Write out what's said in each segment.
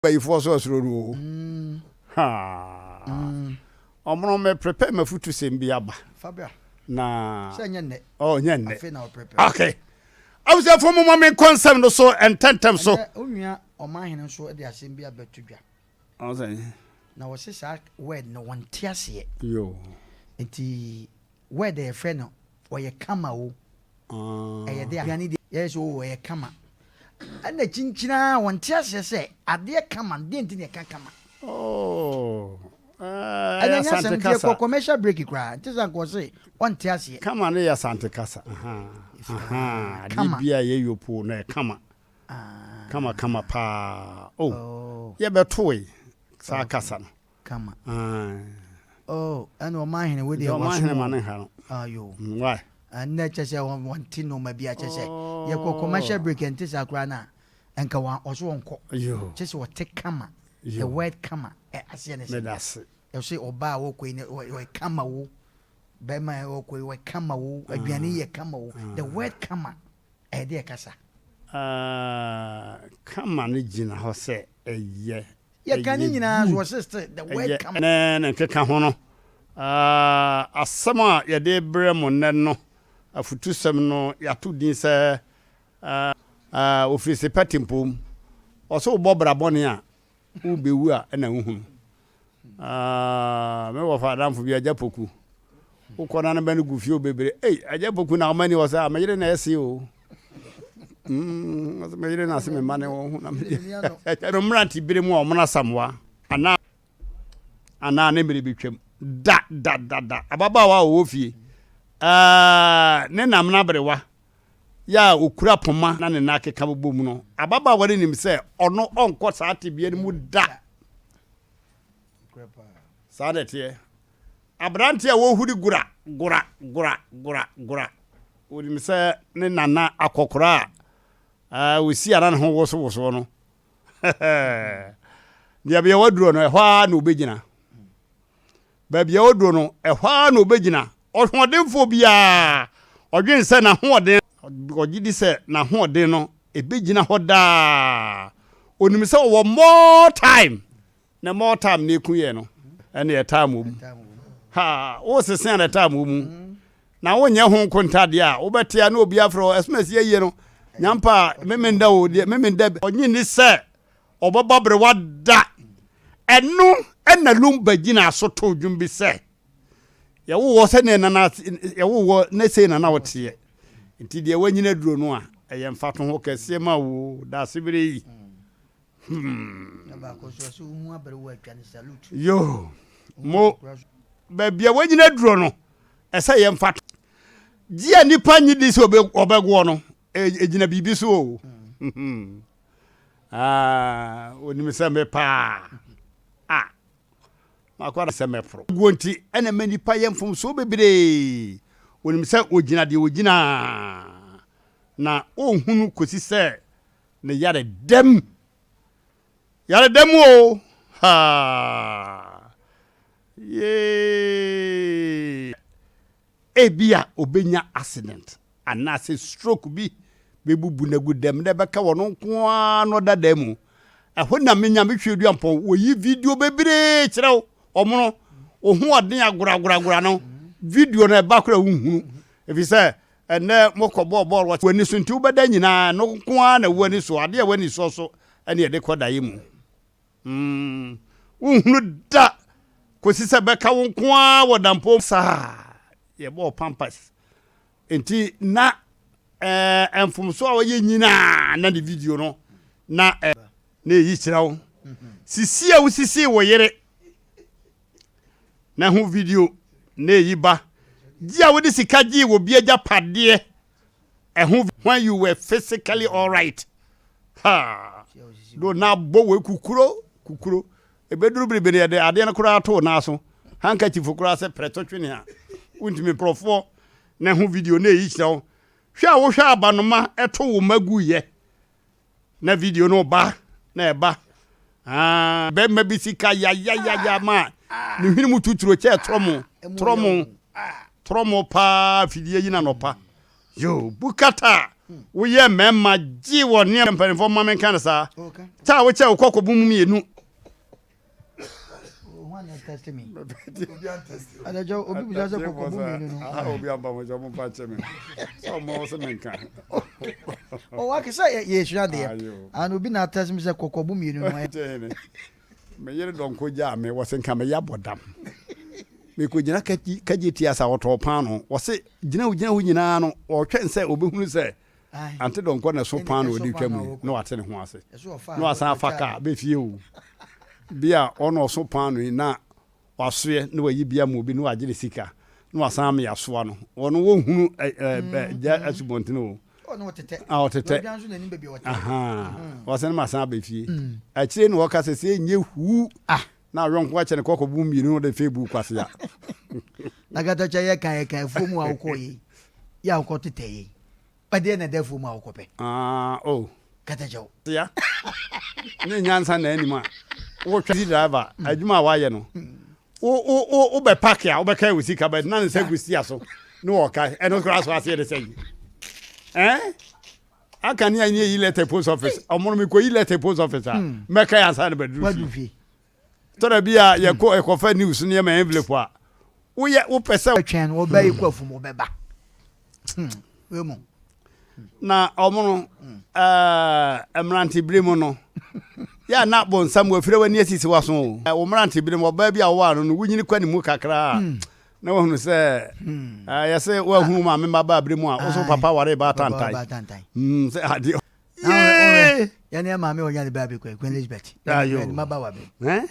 by force us ro. Ha. Omo me prepare my food to send biaba. Fabia. Na. Sanyene. Oh, nyenne. Afi na prepare. Okay. I was there for moment concern so and 10 times so. Onua omahene so de asem bia betudwa. I was saying. Na wo se sa word no one tiase. Yo. Enti word e friend no oye kama wo. Eye de agani de yes o oye kama. Ana chinchina one tiase se ade kama de enti ne kama. Oh. Anya Asem Mpe ko commercial break kra. Ntisa ko se one tiase. Kama ne ya Sante Kasa. Aha. Bibia ye yopo na kama. Kama pa. Oh. Ye betoy. Sa kasa no. Kama. Oh, and omahene we dey was so man ha no. Ayo. Why? And na chese one tin no ma bia chese. Ye ko commercial break ntisa kra na. Enka wan oso wonko. Yo. Chese what take kama. The word kama. Ase ne se. That's You say oba wo ko ni we kama wo. Be ma wo ko we kama wo. Aduane ye kama wo. The word kama. E dey kasa. Kama ne gina ho se eye. Ye kan nyina so sister the word kama. Na keka ho no. Asama ye de bre mo ne no. Afutusem no ya to din se office patimpom. Oso bo brabone a wo bewu a na wo hu. Me wo fa damfo bi ajapoku. Wo kona na bani gufio bebre. Ajapoku na amani wo sa amere na ese o. Mejere na se me mane wo hu na me. Ero mranti bire mu o mna samwa. Ana ne mere betwam. Da. Ababa wa wo fie. Ne nam na brewa. Ya okura poma na ne na keka bobo mu no. Ababa wa nim se ono onko saate bia mu da. Sadete. Abrante a wo huri gura. Odi mi se ne nana akokora we si ara ho woso no. Dia bia waduro no ehwa na obegina. Ba bia waduro no ehwa na obegina. Ohwodemfo bia odwen se na hoden ogidi se na hoden no ebegina hoda. Onim se wo more time. Na more time na ekuye no. Ene e time mu. Ha, o se sen na time mu. Na wonye ho kontade a wobetia na obi afro SMS ye no nyampa memenda o de memenda onyi ni se obobobre wada enu ena lumba gina so to dwumbi se ye wo se ne na ye wo na se na wote nti de wanyina duro no a eye mfato ho kase ma wo da sibire yi yo mo ba bia wanyina duro no ese ye mfato Dia nipa nyi di so obegwo no ejina bibi so oni se me pa makwara se me pro gwonti ene me nipa yemfom so bebre oni se ogina de ogina na ohunu kosi se ne yare dem o ha ye ebia obenya accident anase stroke bi bebubu na gudem na beka wono nko no dadam ehwo na menya mehwedu ampon woyi video bebre kirew omono ohu oden agura no video na ba kura hunhunu efi se ene mokobo ball wani so nti ubeda nyina no nko na wani so ade wani so ene de kodaye mu hunhunu da kosi se beka wo nko wodampo sa ye bo pampas enti na enfumso a waye nyina na the video no na na yi kirawo sisi a wusisi wo yere na hu video na yi ba ji a wodi sika ji wo bia pade when you were physically all right ha do na bo we kukuro ebeduru bibere de ade na kura ato na so handkerchief kura se preto twene ha untimi profo na hu video na yi kirawo hwa wo hwa abanoma eto wo magu ye na video no ba na eba be ma bisika ya ma ni hwini mututuro che tromo pa fidie yi na no pa yo bukata we ye memma gi wo ne mpani fo ma men kan sa ta wo che kokko bu mu yenu one test me ada jo obi bu jaza kokko bu mu yenu obi amba mo jo mo pa che me so mo so men kan o wa ke say ye shura de and obi na test me say kokko bu mu yenu no me yere don ko ja me wo sen kan me ya bodam me ko gina kaji ti asa woto pan no wo se gina wo nyina no o twen se obi hunu se ante don ko na so pan no di twam no ate ne ho ase no asa afaka be fie o bia ono so pan no na wasoe no wayi bia mo bi no agire sika no asa me yaso no ono wo hunu ja asubontino otete aha wasen ma san be fie akire no woka se nye hu na ron kwa chene kokko bu mi no de Facebook kwase ya na gata cha ye kan fomu awkoyi ya awko teteye pade na de fomu awkope kata jaw ya ni nyansa na anima wo twa driver adwuma wa ye no o be park ya o be kai wisi ka be na se gusi aso no wo kai eno kra so ase de sei aka ni yi letter post office omo mi ko yi letter post office me kai ansa na bedru wadufi tore bia ye ko ekofa news ne ma envelope a wo pese twen wo ba ikwa fu mo beba we mo na omo Mmrantehene no ya na bon sam wo fire wani asisi waso wo Mmrantehene wo ba bia wo ano no wunyini kwani mu kakra na wo hunu se ya se wo hunu ma me ba bremu a wo so papa ware ba tantai se ade ya ne ma me wo nya de ba be kwa Elizabeth ma ba wa be fe.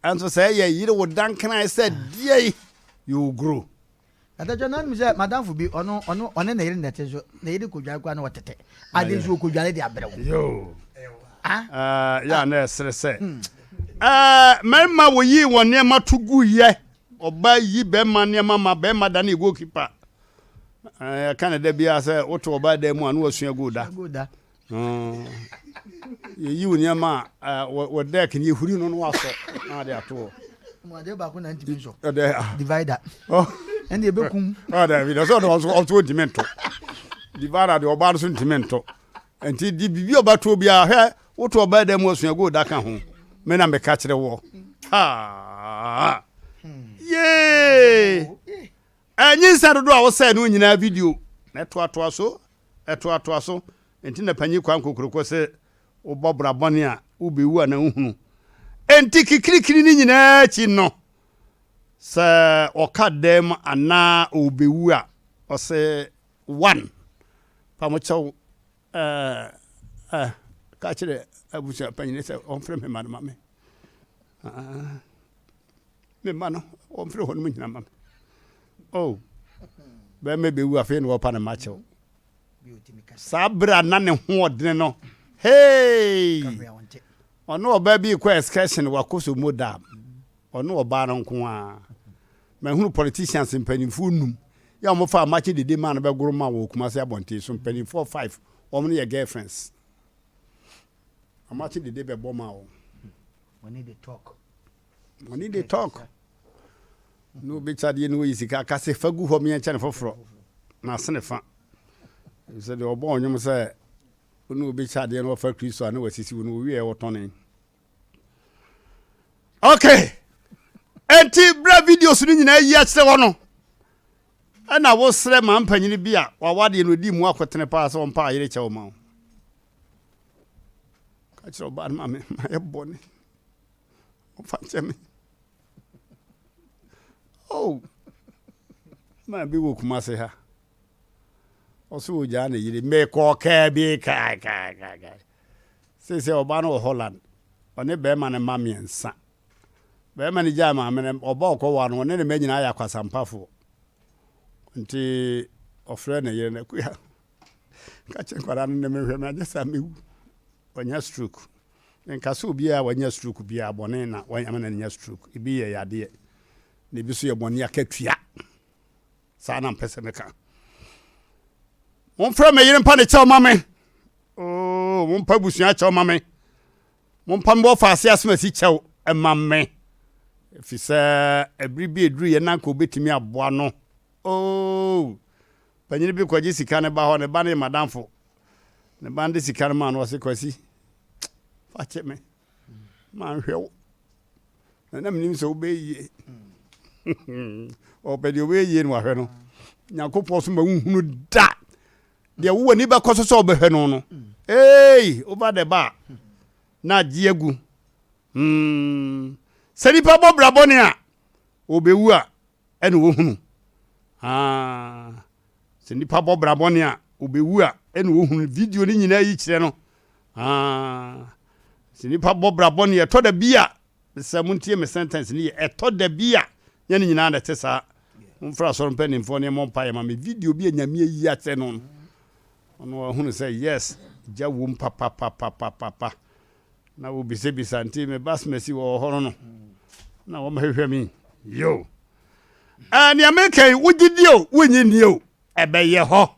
And so say yeah, you know dan can I said yeah you grow. Ada jona mi say madam fu bi ono na yiri nete so na yiri ko dware kwa na wotete. Ade so ko dware de abrewo. Yo. Ya na sere say. Mema wo yi won ne matugu ye. Oba yi be ma ne mama be ma da na goalkeeper. Canada bia say oto oba da mu anu asua goda. Ye unia ma wo deck ni huri no waso na de ato mo de ba ko na ntimi so divider and e bekum da we so do dimento divider de oba so dimento enti di bibi oba to bia he wo to oba da mu asua go da ka ho me na me ka kire wo ye anyi sado do a wo say no nyina video na to ato so enti na panyi kwa nkokroko se obobra bone a ubewu na uhunu enti kikirikiri ni nyina chi no se okadem ana obewu a o se 1 pa mo chaw ka chire abuja panyi se on frem me mame me mano on frem honu nyina mame be me bewu afi no pa na ma chaw sabra na ne ho odene no hey ono oba bi kwa excursion wakoso modam ono oba no nko a ma hunu politicians mpanimfu num ya mo fa match de man be goro ma wo kuma se abonte so mpanimfu 5 o mo ye girlfriends a match de be bo ma wo we need to talk no be chade no yisika ka se fagu ho me enche ne foforo na sene fa se de obo onyum se onu be chade no fa Kristo na wasisi wo no wi e wotone okay enti bra videos ni nyina yi akire wo no ana wo sre ma mpanyini bia wa wade no di mu akotene pa se on pa yire che wo ma ka chiro ba ma me ma e boni o fa cheme ma bi wo kuma se ha oso ja na yire me ko ka bi ka se oba no Holland one be ma ne ma miensa be ma ni ja ma me oba ko wa no ne me nyina ya kwasampafo nti ofre na yire na kuya ka chen kwara ne me hwe na jesa mewu wanya stroke nka so bia wanya stroke bia bone na wanya na nya stroke ibi ye yade ne bi so ye bone akatua sa na mpese meka mon frère me yire mpa ne chaw mame mon pa busua chaw mame mon pa mbo fa ase asema si chaw mame fi se ebribi edru ye na ko betimi aboa no oh panyini bi kwaji sika ne ba ho ne ba ne madamfo ne ba de sika ne ma no se kwasi fa che me ma hwewo na mnim so be yie o pe di we yie no ahwe no nyakopo so ma hunu da de wo ni ba koso so be hwe no hey over the bar na jiegu seripa bobra boni a obewu a ene wo hunu seripa bobra boni a obewu a ene wo hunu video ni nyina yi kire no seripa bobra boni e to da bia samuntie me sentence ni e to da bia ye ni nyina na tesa mfra so mpa ni mfo ne mo mpa ye ma me video bi anyame yi ate no ono hunu say yes ja wo papa na wo bise bisanti me bas mesi wo horo no na wo mahwehwe mi yo ani american wugidio wonyidio ebeye ho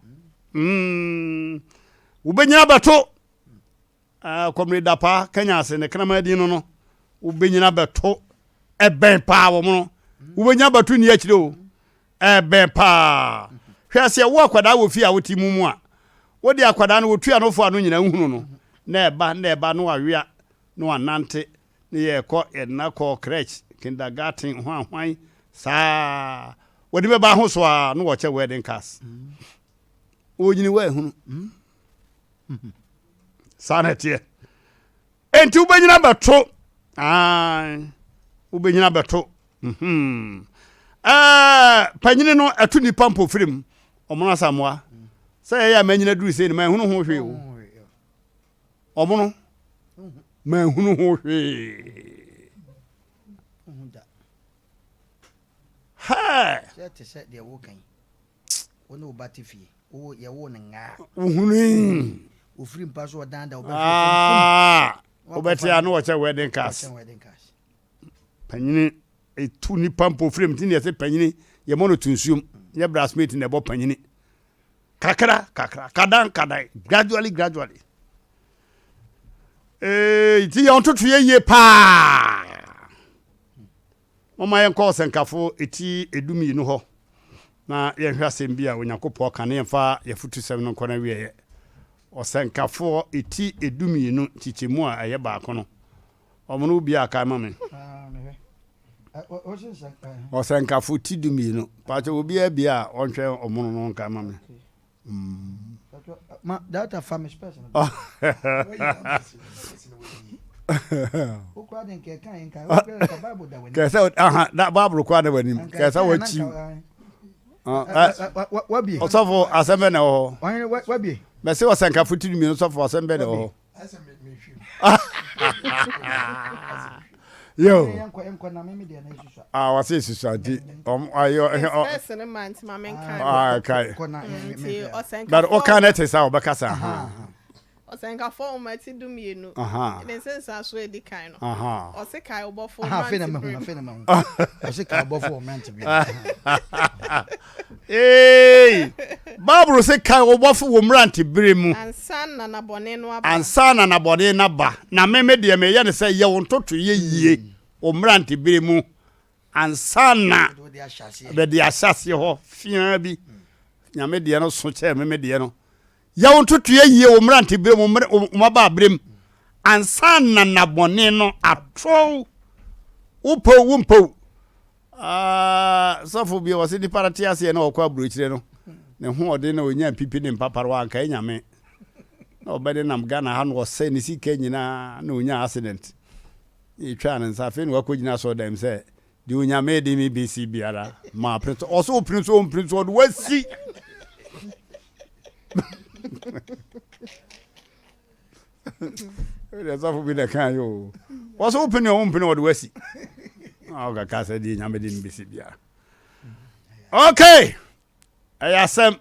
wo benya bato komrida pa kanya ase ne krama di no wo benya bato eben pa wo mo wo benya bato ni akire o eben pa hwase wo akwada wo fi a wo ti mumu a wo di akwada no wo tua no fo ano nyina hunu no na eba no awia no anante ne ye ko na ko crèche kindergarten hwan sa wodi be ba ho so a no wo che wedding cast o nyini wa hunu sanete enti ubanyina bato ubanyina bato panyine no atu nipa mpo firim omono samoa say ya manyina duru sei ni ma hunu ho hwe o omono ma hunu ho hwe ha set de wo kan wono obatifie wo ye wo nga hunu o free pass o danda o obetia no wacha wedding cast panyini etu ni pampo frame tin yese panyini ye mono tunsuom ye brassmate na ebo panyini kakra kadan gradually ti ya ontoto ye pa mama yen call senkafo eti edumi no ho na ye hwa asem bia onyakopo kane yemfa ye futu 7 no kona wiye osenkafo eti edumi no chichemu a eye ba kono omono bia aka mame osenkafo ti dumi no pacho obi bia onhwe omono no nka mame ma data famous person ukwa den ke kan ka bible da wani kesa da bible kwa da wani kesa wachi wabi osofo asembe na ho wabi me se wasanka futiri mi osofo asembe na ho yo wase susuadi ayo person man ti ma men kan kai osanka but o kan et say obekasa osanka for ma ti dum yenu den sense so e di kan no o se kai obofo man fe na ma o se kai obofo man ti bi babru se kai obofo wo mrante bere mu ansa na na bone na ba na meme de me ye ne se ye wontoto ye yie o mrante bere mu ansa na be de asase ho fia bi nyame de no so che meme de no ya wontoto ye yie o mrante bere mu maba bere mu ansa na bone no atro umpo sofo bi o se di parati ase na okwa brochire no ne ho ode na onya pipi ne mpaparo anka nyame na obede nam Ghana ha no o se ne sika nyina na onya accident e twa ne nsa fe ne wakogina so dem se di onya me de mi BC biara ma prince o so prince o do wasi ele sofo bi de kan yo o so prince o do wasi ga kasa di nyame di mbisi bia okay ayasem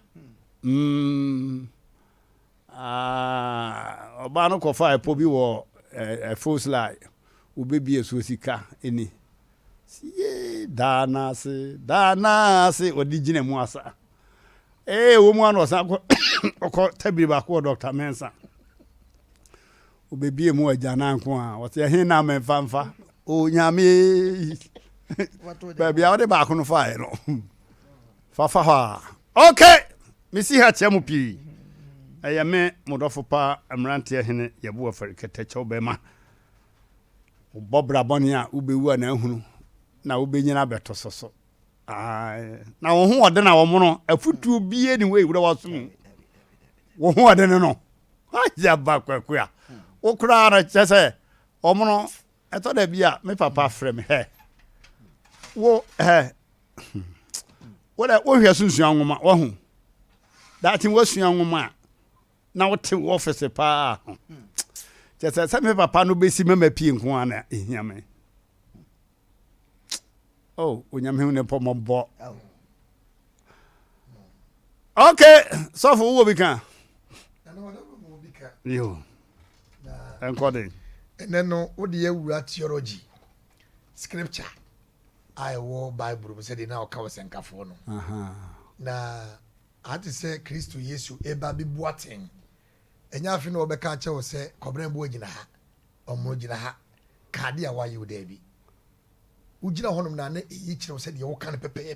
oba no kofa epo bi wo full slide ubebi eso sika eni sie dana se odi gine mu asa wo mu ano sa ko tabiri ba ko Dr. Mensa ubebi mu ajana nko a wo se he na menfamfa o nyame baby awde ba ko no fa no Fafa. Okay. Missy Hatchamu P. I am a Modofo pa Mmrantehene Yabu for Ketacho Bema. Bob Rabonia, Ubewa Nahunu. Now Ubina better so. Now who are then our mono, a foot to be anyway without soon. Who are then no? I jab back queer. O crowd, just say, O mono, I thought I'd be me papa frame hair. Wo, what I owe you soon, young woman, oh, that was young woman. Now to office a pa. Just as some papa no be see me peeing one in Yame. Oh, when you're having a pomp bo. Okay, so for what we can. You. I'm calling. And then no, what the year theology, scripture. I war Bible said in our cows and cafono. Na I had to say Christ to Yesu eba bi boating. And ya fino be catch or say Cobren Bojina ha or Mojina ha Cardia why you Davy. Ujina honum nane each said you can pepe a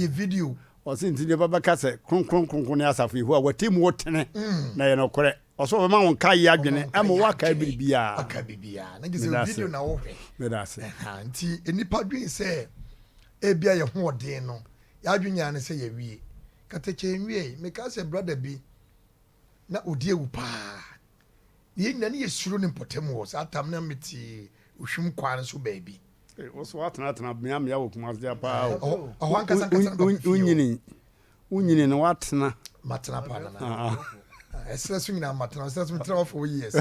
video. Or since the Baba Casse, Cronconia who are team water, na no correct. Also, a man kai yagene, I'm a waka bibia. A cabibia. And this is a video now. Let us say, Auntie, any padre say, a beer your more day no. Yajunya and say, we Cateche we make us a brother be na udie upa. Ye nani is shrewd in Potemos, at Tamnamity, Ushum Quanasu baby. It was what not an Miami Yawk must their power. Oh, one can Union, what na Matana Pana. Swinging our maternal, that's been 4 years.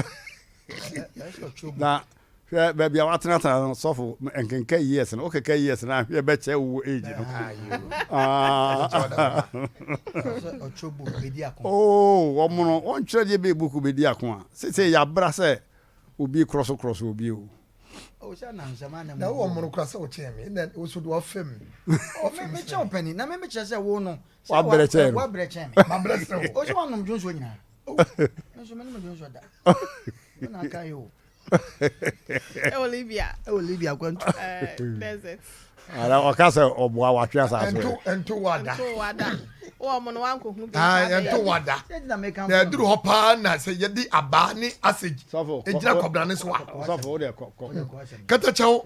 Now, baby, I want to suffer and can carry years and okay, years, and I bet you age. Oh, one should be book will be diacon. Say, your brasse will be cross with you. Oh, no one monocross or chair me, and then we should offer him. Offer me chopping, now maybe just a woman. What better? What better? My blessed. Oh, you want them Jones when you are. So many Jones are that. I can't you. Olivia, going to desert. I can't say, oh, what you and to Wada. Oh, I'm on uncle who and to Wada. They do hop on, I say, Yadi Abani, acid, a Jacob Daniswa. Catacho,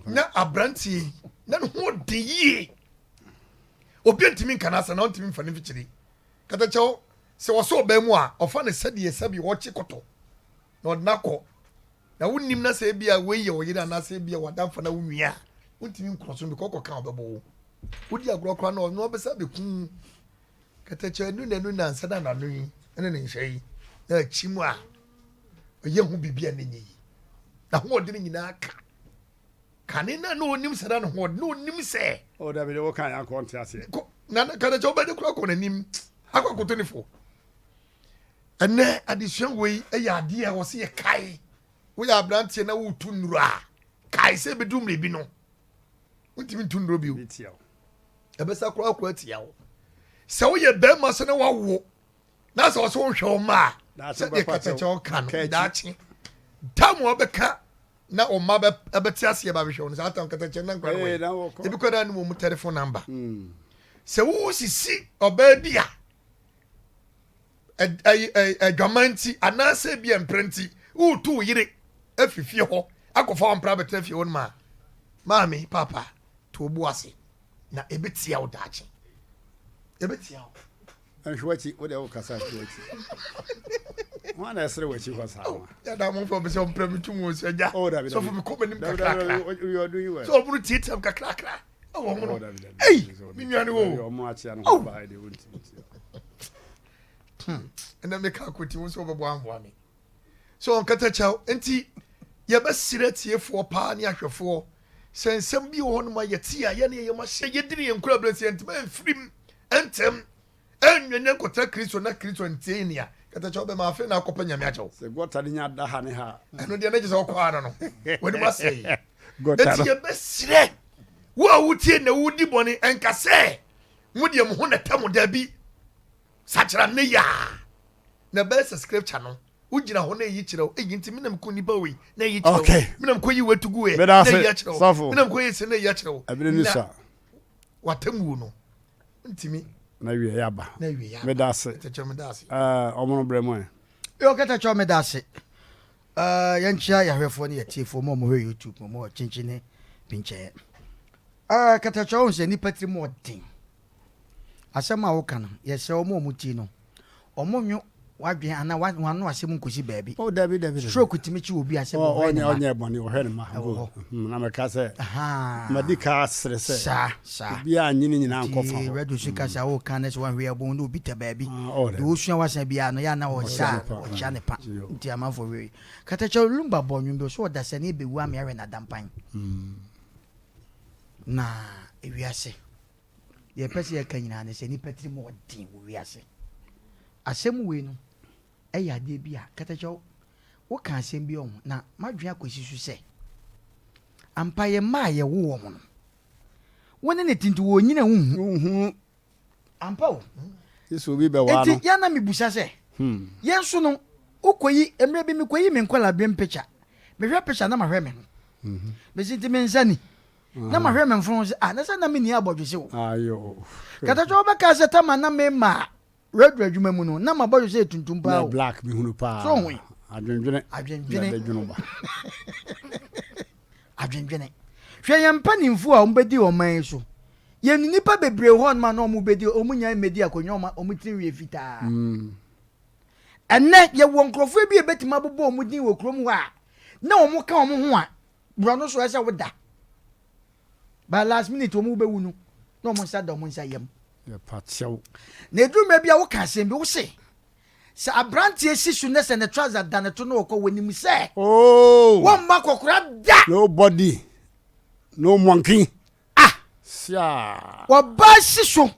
not a brandy, none what the ye. Open to me, Canasa, not to me for Nivichiri. Catacho, so so bemoa, or funny said ye sabi watch Koto. Not Nako. Now wouldn't him not say be away or you don't say be a wadam for the woman. Wouldn't you cross on the cocoa count the bowl? Would you grow crown or no beside the king? Catacho, no, and said, I'm not doing anything, say, Chimwa. A young who be a ninny. Now, what didn't you know? Can I know him said, what no name say? Oh, David, what kind of contest? Nana Catacho by the clock on him. I got 24. And then at this young way, a dear was here, Kai. We are branching a wood tunra. Kai say, be doom, be no. What even tun robi o e be sa kura kwa tia o se wo ye be ma se na wa wo na se wo so hwe o ma se de ka che o kan da chi tam wo be ka na o ma be be tia se ba be hwe o sa tam ka che na nkwa we e bi kwa da no mu telephone number se wo sisi oba bia gamanti anase bia mprenti wo tu yire afifie ho akofa on private afie won ma mami papa to buase na ebetia odache ebetia anhwachi wo de wo kasa anhwachi wan na esre wachi ko sa ya da mo fo be so mpremitu mo so ja so fo me ko benim kakra you are doing well so buru tietam kakra oh mo hey mi nyane wo yo mo achi an ho ba de wonti and then me ka kwoti wo so be bo ambo ami so on kata chao enti ye be sire tiefo pa ne ahwefo sensem bi wo no ma yeti a ye ne ye ma hye yediri ye nkura blesi entima enfrim entem enwenye kotra kristo na kristo ntenia kata cho be ma afi na akopa nyame acho se gota nya da ha ne ha eno de na je so kwa no woni ma sei gota eti ye be sire wo awutie na wudi boni enkase mudi em ho na tamu da bi sachira ne ya na be scripture no ujina ho na yi kireo eyinti minam ko nipa we na yi kireo minam ko yi wetugu e na yi kireo minam ko yi se na yi kireo abire ni sa watamu no ntimi na wie yaba na wie ya me da se Katacho me da se omo bremo yo Katacho me da se yanchia yahwefo ne yatifo mo mo YouTube mo chinchine pinche Katacho on se ni patri mo din asema wo kana ye se omo muti no omo nwo wadwen ana wano asem nkosi baabi oh david stroke timichi obi asem onye boni o hene ma na me ka se madika stress sa bi anyini nyina nkofa redo shika sa wo kana se wan hwe abon no bi ta baabi de wo sua wasan bia no ya na wo sha o cha ne pa nti amafo we Katacho lumba bonwum bi so da se ne be wu ame na dampan na ewiase ye pese ye kanyina ne se ni patri mo din wo wiase asem we no eya de bia Katacho wo ka asem bi on na madwea kosi su se ampa ye ma ye wo mo no woni ne tintu wo nyina hu ampa o yeso bi be wa no enti ya na mebusa se yenso no ukoyi emre bi mekoyi me nkwala bi mpecha mehwe pecha na mahwe me be sinti me nsani na mahwe me mfon se na se na me ni abodwese wo ayo Katacho ba ka se tama na me ma red adwuma mu no na mabodwese tuntum pa o black bi hunu pa so hu adwenjene adwenjene hwe ye mpanimfu a ombedi oman so ye nipa bebre ho ma na omubedi omunya medi akonyo ma omutiri fita enne ye wo nkrofo bi ebetima bobo omudin wo krom ho a na omuka omu ho a bro no so ese woda ba last minute omu be wunu na omu sa da omu nsa yam ye patio na eduma bia wo ka asem bi wo se sa abrantie sisu ne se ne trouser da ne to no ko wanim se wo ma kokora da nobody no monkey sia wo ba sisu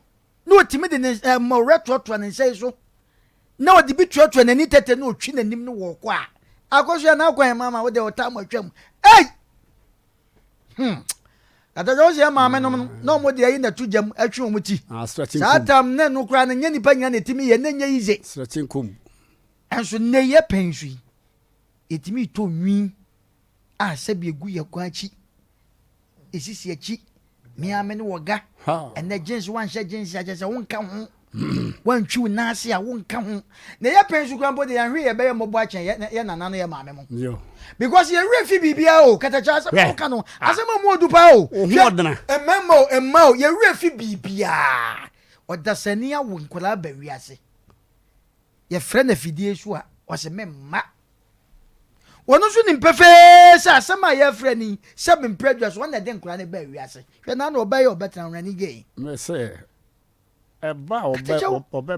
no otimi de ne mo retro ne se so na odi bi tuatua na ni tete na otwi na nim no wo ko a akoso na akwan mama wo de otam atwam Katacho se ma me no mo de ayi na tujam atwe omuti satam ne no kra na nya nipa nya na timi ye na nya yize stretching kum enso ne ye pensu etimi to nwi a se bi egu ye kwachi esisi achi mi ame ne woga ene jeans wan sha jeans aje se wonka ho wan twi na ase a wonka ho na ye pensu kra mbo de ya hwe ye be ye mobo achen ye nana no ye ma me mo yo because ye refi bibia o Katacho asem ka no asem mu odupa o emmo ye refi bibia odasani awo nkola ba wiase ye frɛ na fidie so a o se memma wono so ni mpefe sa asem a ye frɛ ni se me prejudice won na de nkola na ba wiase hwɛ na no obaye obetan rani gay me say eba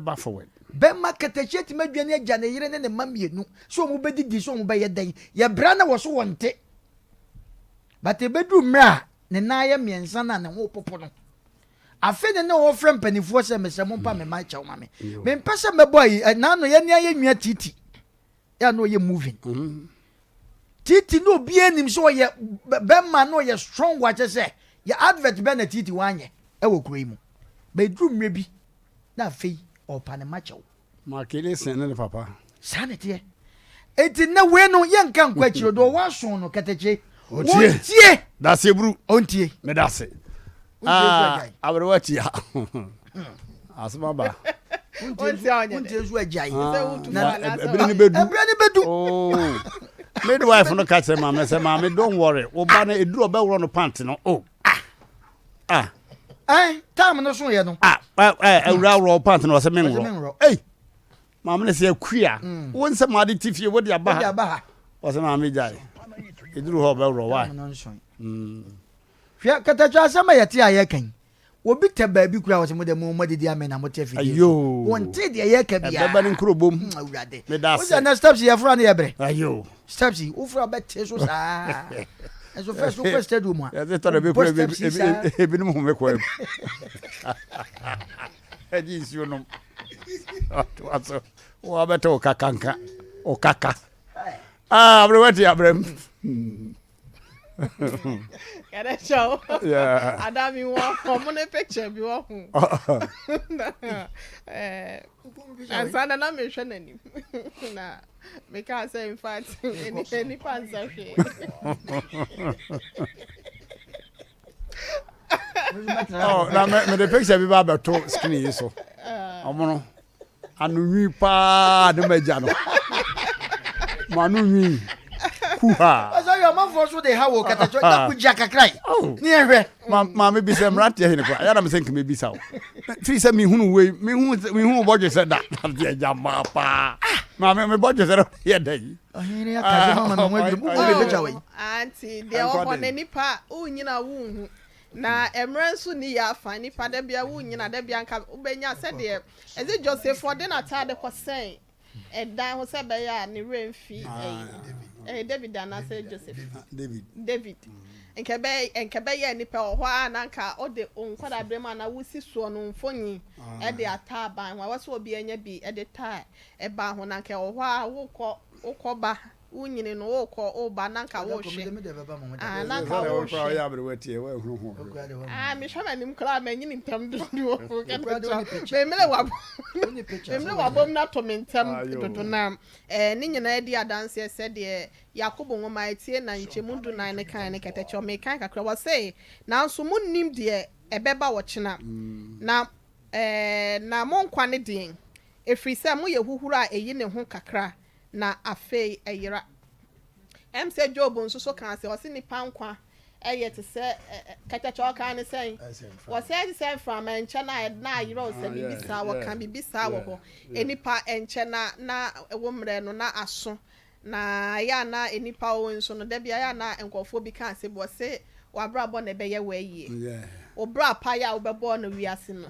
ba forward be Katacho ti madwane agya ne yere ne ne mamienu so mo bedidi so mo be ye den ye bra na wo so wonte but e bedu mra ne na ye miensa na ne ho popo no afi ne ne wo frem panifo se mesem mpa me ma chaw ma me mpese me boy na no ye ne ye nwia titi ya no ye moving titi no bi anim so ye be ma no ye strong wa che se ye advert be na titi wanye e wo kuro mu bedu mra bi na afi opa ne macho makele sen ne papa sanete enti na we no ye nka nkwa chiro do wa so no Katacho ontie da se bru ontie me da se abrewati ya asma ba ontie zu ajai na ebere ni bedu oh midwife no catch me say mama don't worry oba na eduru oba woro no pant no time no so ye no ewura woro pant no say menworo mama ne say akua won say ma de tifie wo de aba ha o say mama jai eduru ho oba woro why hwia Katacho asama yete aye kan obi te baabi kura wo se mo de mo madidi amena mo te fidi ayo wonte de ye ka bia beba ne nkrobom awurade me da se na steps ye fra na ye bre ayo steps wo fra be te so sa so first wo stadium a ya ze tore be kura ebi no mo me kwa eji isi no ato wo abeta o kakanka o kaka abrewati abrem Katacho Yeah. Adami wa common picture bi wa hu. Ansana na me hwe nanim. Na me ka say in fact any pansa hwe. Oh, na me the picture bi ba beto screen so. Omono. Anu pa de meja no. Manu nwi. Kuha. Asa yo man for so dey ha wo katacho ta kuja kakrai. Ni ehwe. Ma me bi se Mmrantehene kwa. Ya na me se me bi sa wo. Fi se me hunu we, me hunu bodje se da. De jama pa. Ma me bodje se ya dai. Ohene ya kaje mama me nwa bi be beja we. Auntie, de Mmrantehene nipa unyina wu na Mmrantehene ni ya fa nipa da bia wu nyina da bia nka ubenya se de eze Joseph for de na ta de kosen. Dan ho se be ya ni remfi David and I said Joseph. David. Nkebe ye nipa ohwa na nka o de onkwada brema na wusi so no mfonyi e de ataban wa so obi anya bi e de tai e ba ho na nka ohwa wokọ ba unyine no wokọ oba na nka wo hwe na nka wo hwe ya bre wetie we hu me hwa nim kra ma nyini ntam do be mele wabom na to mentam do na ni nyina di adanse se de Yakobo ngoma etie na nchemu du nan ne kan ne ketecho me kan kakra wo say na nso munnim de ebeba wo chena na monkwa ne den efri se mo ye huhuru a eyi ne ho kakra na afei eyira say Job nso so kan se o se nipa nkwa eye te se ketecho kan ne sen wo se from enche na ayira o se bibisa wo kan bibisa wo ho enipa enche na wo mre no na aso na ya na enipa o nso no da bia ya na enkofo bi kan se bo se wabrabo na be ye waye obra pa ya obebo na wiase no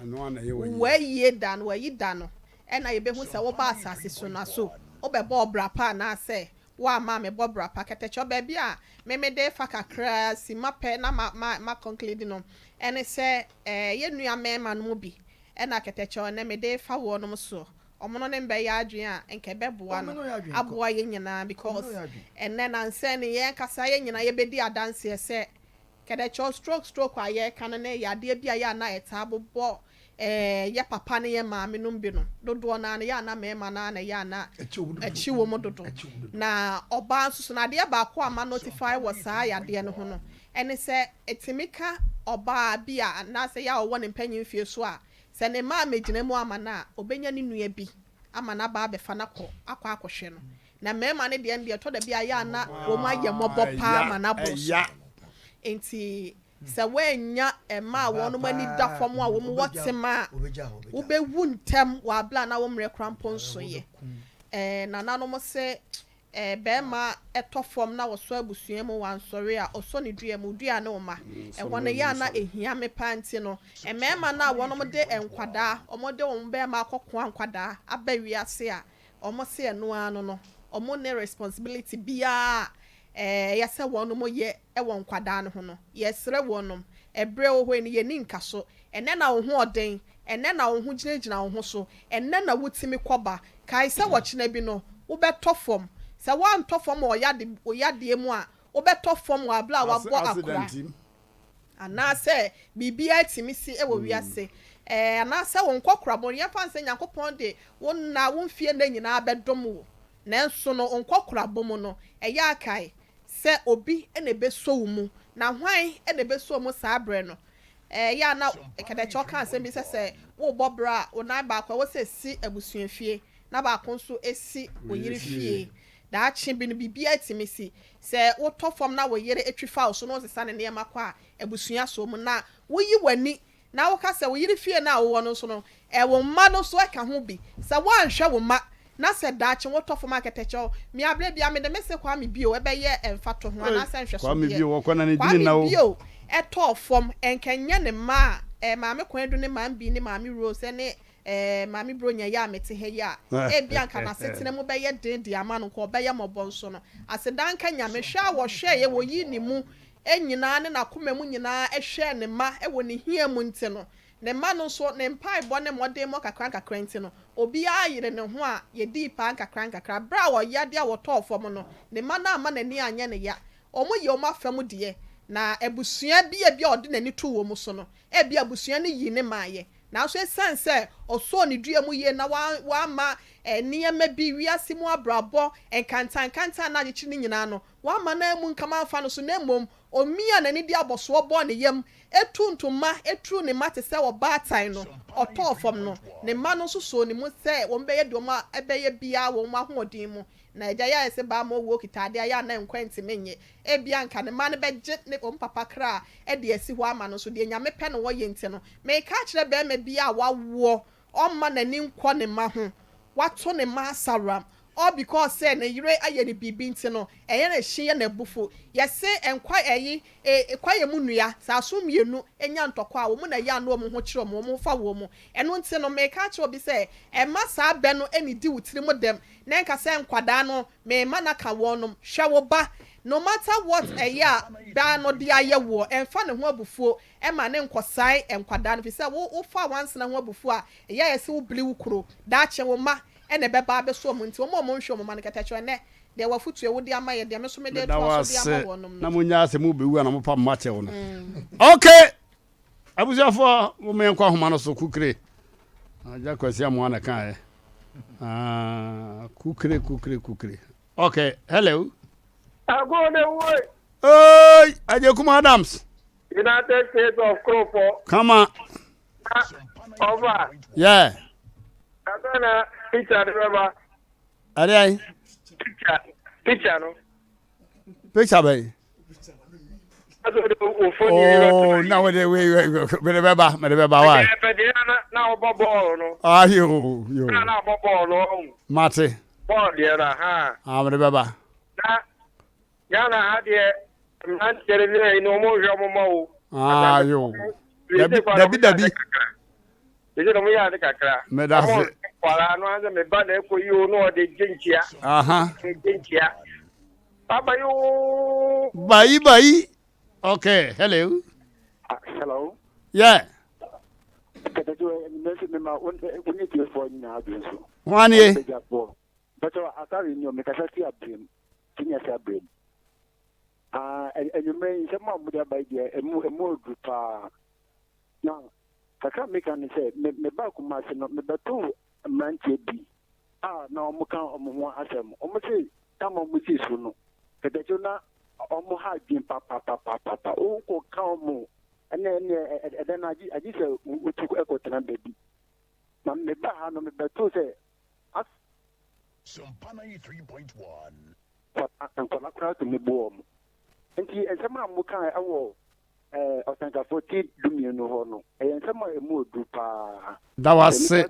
waye dan wayi dan no e na ye be hu se wo ba asase so na so obebo obra pa na se wa ma me bobra pa ketecho ba bia me de fa kakra si mape na ma conclude no ene se ye nua mema no bi e na ketecho na me de fa wo no so omono ne mbe ya adwen a enke beboa no aboa ye nyina because enne na nse ne ye kasa ye nyina ye bedi adanse se kedecho stroke aye kan ne ya de bia ya na eta bobo ye papa ne ye maame no mbi no dodo na ya na mema na ya na echi wo mo dodo na oba nsusu na de ba ko ama notify wo saa ya de no ho no ene se etimika oba bia na se ya wo ne mpanyin fie so a se ne ma megina mu amana obenya ne nua bi amana ba befa na akwa no na mema ne de mbia to da bia ya na wo ma ye mobo pa amana bo enti se wenya ema wonu mani da fom a wo mu wotema wo be wu ntem wa bla na wo mre krampo nso ye na nano mo se bema etofom na wo so abusua mu wansori a oso ne dua mu dua ne oma wona ya na ehia me panti no mema na wono mo de enkwada omo de wo bema akoko ankwada abawiase a omo se eno ano no omo ne responsibility bia yasa wono mo ye ewo nkwada no ho no yesre wonom ebre wo ho ni ye ni nkaso ene na wo ho oden ene na wo ho ginagina wo ho so ene na wutimi koba kai se wo chena bi no wo betofom se wan tofom oyade mu a wo betofom wa bla wa bo akora ana se bibia timi si ewo wiase ana se wo nkokora bo ye fanse Nyankopon de wo na wo mfie na nyina abedom wo na enso no nkokora bo mu no eya akai se obi ene beso mu na hwan ene beso mu saa bre no ya na kedecho kan se bi se wo bobra wo na ba kwa wo se si abusua fie na ba ko nso esi wo yiri fie da achi bi no bibia timi si se wo tofom na wo yiri etwifa so no sesa ne ne makwa abusua so mu na wo yi wani na wo ka se wo yiri fie na wo no so no wo ma no so eka ho bi se wo anhwe wo ma na se dachi woto for market echo mi abre bia me de mese kwa me bio ebe ye emfato ho na se nhwe so kwa me bio wo kwa na ne dini na wo bio eto fom enkenye ne ma maame kwan du ne maambi ne maame rose ne maame bronya ya mete he ya bia nka na setene mu be ye den di ama no ko be ye mobonso no asedan ka nya me hwa wo hwe ye wo yi ni mu enyina ne na koma mu nyina ehwe ne ma ewo ne hia mu nte no ne ma no so ne mpai bo ne modem mo kakra nti no obi ayire ne ho a ye di pa kakra bra wo yade a wo tofom no ne ma na ama nani anya ne ya omo ye omo afam de na abusua bia ode nani tu wo mu so no bia abusua ne yi ne maaye na so sense oso ne dua mu ye na wa ma niyama bi wiase mu abrabo enkantan na agyechi ne nyina no wa ma na mu nkama afa no so na mom omia na ne di aboso bo ne yam etuntuma etru ne mate se wo baatan no otofom no ne ma no so ne mu se wo mbeye do ma ebeye bia wo ma hoodin mu na eja ya ese ba ma wo kitade ya na nkwenti menye ebia nka ne ma ne beje ne papa kra e de esi ho ama no so de nyame pe no wo ye nti no me ka kire be ma bia wawo o ma na ni nkwo ne ma ho wato ne ma saram all because say na yire aye ne bibi nti no eye na hye na bufo yese enkwa kwa ye mu nua sa so mienu enya ntokwa a wo mu na ya no mo ho kire mo fa wo mu eno nti no me ka kire obi say e ma sa be no eni di wutiri mu dem na nka say nkwada no me ma na ka wonom hwe wo ba no matter what ba no de aye wo emfa ne ho abufuo e ma ne nkosai enkwada no fi say wo fa once na ho abufuo a yese wo bili wo kuro da che wo ma ene beba be so mu nti o mo nhwe mo man katacho ne de wa futu e wodi ama ye de me so me de to so de ama wonom na munya ase mu bewu na mo pa mate wo no okay abuzafo mo me nkwa homa no so kukire aja kwasi amu ana kan kukire okay hello agone wo oi aje kuma Adams United States of Cropo kama over yeah agona picture remember are picture no picture bay oh now we beba why na obo no yo na obo no mate ball there ha me beba na ya na ha de Mmrantehene no mo hwe mo ma wo yo dabi Ije no mo ya de kakra me da se kwala no anze me ba na ekoyi o no de genchia genchia baba yo bye okay hello hello yeah kata jo message me ma on e ti fo nyina abenso wani but atari ni o me kasa ti abem tinya sa abem enyume se ma mu da ba dia emu grupa na kaka meka ne se me ba kuma se no me beto Mmrantehene bi na omo kan omo ho asem omo se kama mu si su no kata jo na omo ha din papa o ko kan omo ene na aji se utu ekotena bebi na me ba ha no me beto se Sompa 93.1 ankola kra to me bo omo nti ensema mu kan awo osanka 40 dumienu ho no ensema emu odu pa da wase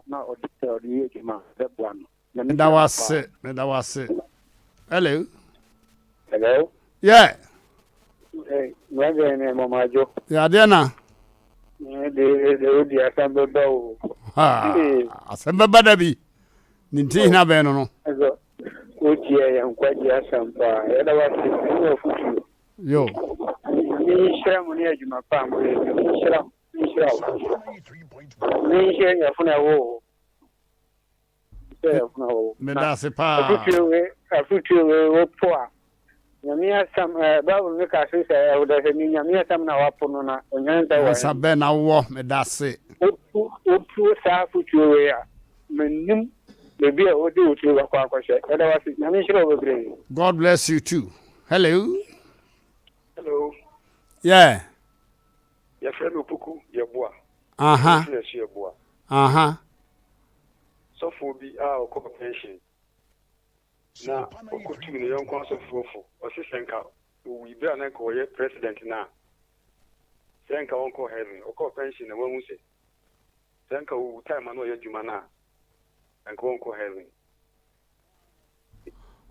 na odite ejima debwa no da wase hello yeah Mmrantehene mama jo ya de na de odi asambe ba o asambe ba da bi ninti na be no ezo o tie ya nkwaji asampa ya da wase no futu yo ni shiramu ni ejima pa mo ni shiramu ni shenya funa wo me da se pa afutu we wo poa nyamia sam babu me ka se se o da se ni nyamia sam na wapo no na onyanta wa sabe na wo me da se o sa futu we ya menim bebi o de utu wa kwa she e da wasi nyamia shiro bebre. God bless you too. Hello yeah ya friend opuku ye boa so for bi occupation na okutu ne yonkon so fofo o se senka we be na ko ye president na senka wonko heaven occupation na wonu se senka u time na ye juma na enko wonko heaven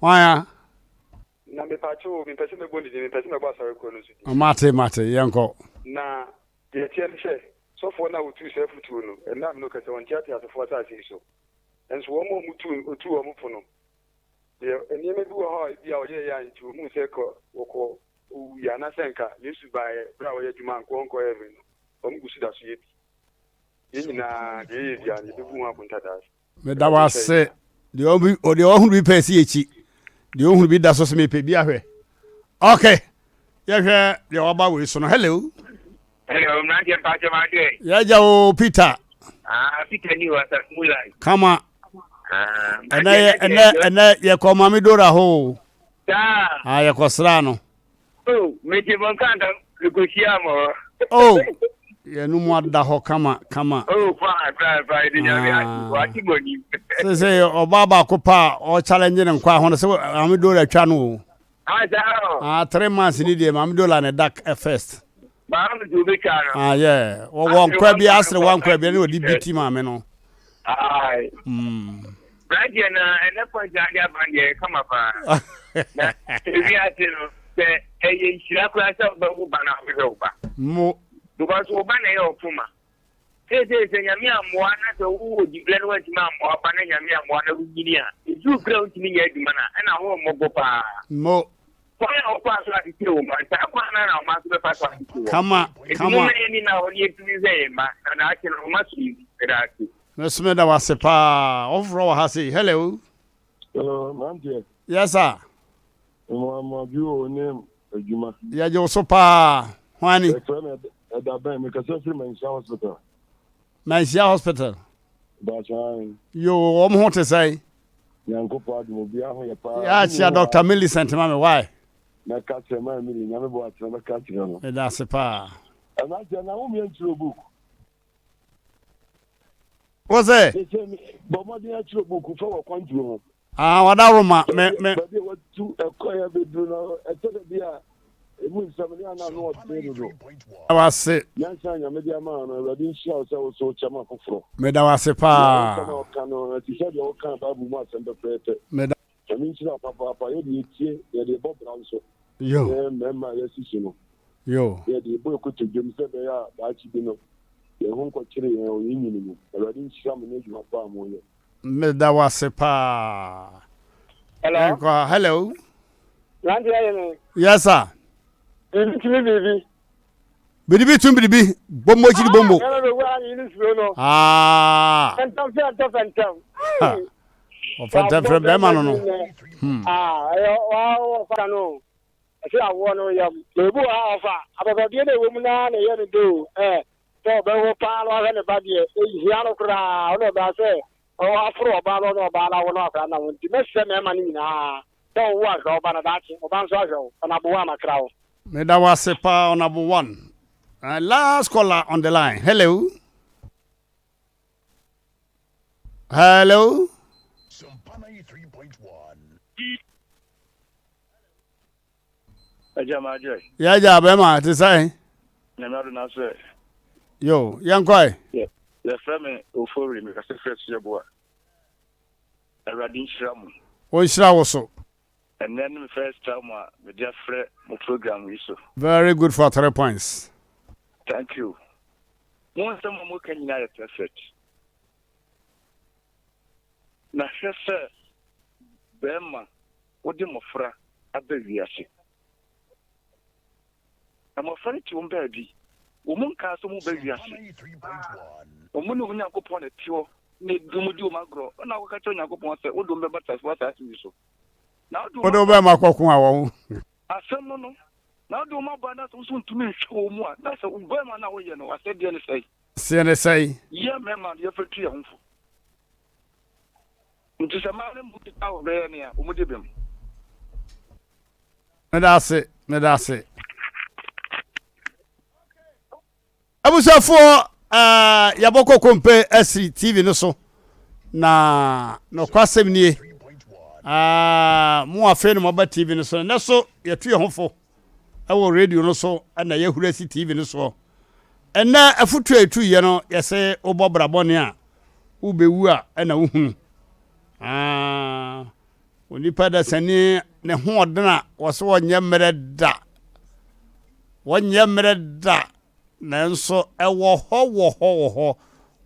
why na me pacho me pese me bondi me pese me gba sare ko no su mate yenko na de tie she so for na utu se futu no e na me no kase won tiate asofo ta asi so enso wo mo mutu otu wo mo fono de eni me bi wo ha bia o ye ya ntu mu se ko woko ya na senka yesu bae bra wo ye juma nko heaven o mu gusi da so ye bi yina de ye dia ni bi bu ha bunta da me da wase de ohun bi pesi echi de ohun bi da so se me pe bi ahwe okay ye hwe de oba we so no hello Mmrantehene pa che ma de ya ja o Peter Pitani was a mula. Kama. Ene ye ko mami dora ho. Ya ko srano. Oh, make him kanda lukushiamo. Oh. Ye nu mo da ho kama. Oh, fine. What you Say obaba ko pa o challenge nkwa ho se mami dora twa no. 3 months ni de mami dora na dak first. Yeah. One crab be asked one crab be no DBT ma me no. Aye. Right and that point I got band come up. We are to say shira so ba u bana over. Mo Because u bana e opuma. Say nyame amwa na so u di plan wa tima amwa bana nyame amwa na u ginia. You ground me ya di mana na ho mo go pa. Mo Kama. Mesme da wase pa. Overall hasi. Hello. Hello, Mmrantehene. Yes sir. Mama bio name Ejuma. Ya jo so pa. Hwani. Eda me ka free Mansia Hospital. Mansia Hospital. Ba chan. Yo, omo hote say. Yanko pa di mo bia ho ye pa. Ya chia Dr. Millicent mama why? Na ka che ma mi ni nyame bo atra na ka che no. Eda se pa. Ana je na wo mi entro book. What's it? Bo mo di entro book fo wo kwantu ho. Wada roma me Ba di wo tu ekoya be du no etode bia emu nsabani ana no odero do. Wase. Yansa nyame dia ma no radi nsia o se wo so chama foforo. Me da wase pa. Kano ti se do kan babu mu asendo prete. Me da Kami nsia papa ye di tie ye de bob ranso. Yo. Mema ye sisi no. Yo. Ye di boy ko te gem se be ya ba chi bi no. Ye hon ko kire ye o yin ni mu. Radi nsia mo ne juma pa mo ye. Me da wase pa. Hello. Hello. Mmrantehene. Yes sir. Bibi. Bibi tum bibi. Bombo chiri bombo. O fanta from be man no. Fa no. Ase awo no yam. Lebu a ofa. Ababade na ewo mu na na ye no do. So be wo pa lo he ne ba de. Ehia no kra. O no ba se. O afro ba lo no ba la wo no kra na won. Ti me se me ma ni na. So wo a kra ba na dachi. O ban so ahwo. Na bo wa na kra wo. Me da wase pa on number 1. Last caller on the line. Hello. Hello. Sompa 93.1. Ajama joy. Ya ja be ma ti sai. Na me do na so. Yo, yankoi. Yeah. The family ofori me ka se fresh yeboa. Radin shiramu. O shira wo so. And then the first time we just free my program we so. Very good for 3 points. Thank you. One time we can unite perfect. Na sese bema odi mofra abewiase. Amofra ti won baabi. Wo mun ka so mu bewiase. Omun no Nyankopon na tiwo ne dumudi o magro. Na wo ka cho Nyankopon se wo do mbeba taswata ati so. Odo be makokun awon. Asem no. Na do ma ba na so ntumi hwe mu a. Na so be ma na wo ye no asede ne sai. Se ne sai. Ye mema ye fetu ye hunfo. Nti se ma ne mu ta wo be ne a o mu de bem. Me da se. Abusafo yaboko kompe SC TV no so. Na no kwasem nie. Mo afe no maba TV no so na so yetu ye hofo ewo radio no so na ye hurasi TV no so ena afutu etu ye no yese obobra bone a ubewu a na uhunu onipa da sani ne ho odena wose wonye mere da nanso ewo ho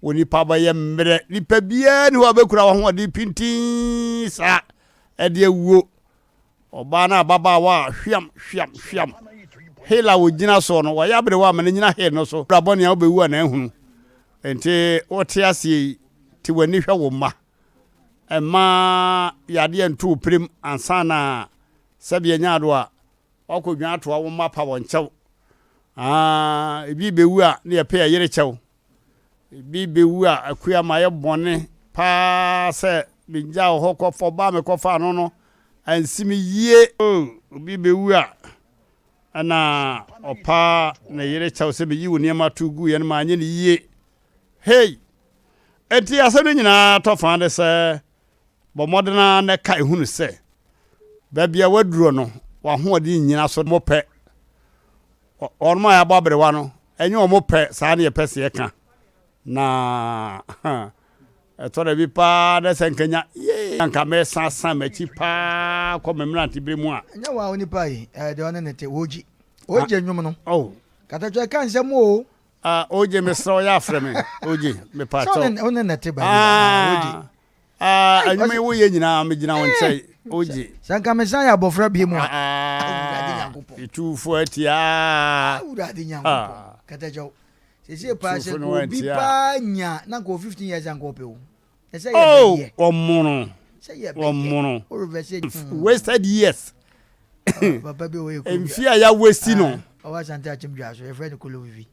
onipa ba ye mere nipa bia ni wa bekura wo ho odi pintin sa ede awuo oba na baba wa hwiam hela wo gina so no wa yabre wa mane nyina he no so brabone a obewu na ehunu enti wote ase ti wani hwe wo ma ema yade ntu prim ansana sabe nyaado a okodwan ato wo ma pa won chew ebi bewu a na ye pe yere chew bi bewu a akua ma ye bone pa se binja ho ko fo ba me ko fa no ansimi yie obi bewu a ana opa na yere chaw se be yi wo niam atugu ye no ma anye ne yie hey enti asem nyina to fa de se bo modena na kai hunu se ba bia waduro no wa ho odi nyina so mo pe orma ya babrewa no enye o mo pe sa na ye pese ye ka na etore bi pa de senkanya ye anka me sansan machi pa ko Mmrantehene mu a nya wa oni pai de one nete woji nwum no oh katacho kan nsem o oje me sro ya afre me oje me pa cho one nete ba oje anyume wo ye nyina me gina won chai oje sanka me san ya bofra bi mu itu fo atia urade nyankopon katacho sese pa se ko bi pa nya na ko 15 years an ko pe o ese ye omuno wasted years papa bi we ko enfia ya waste no o wa sante achimdwa so e friend ko lovi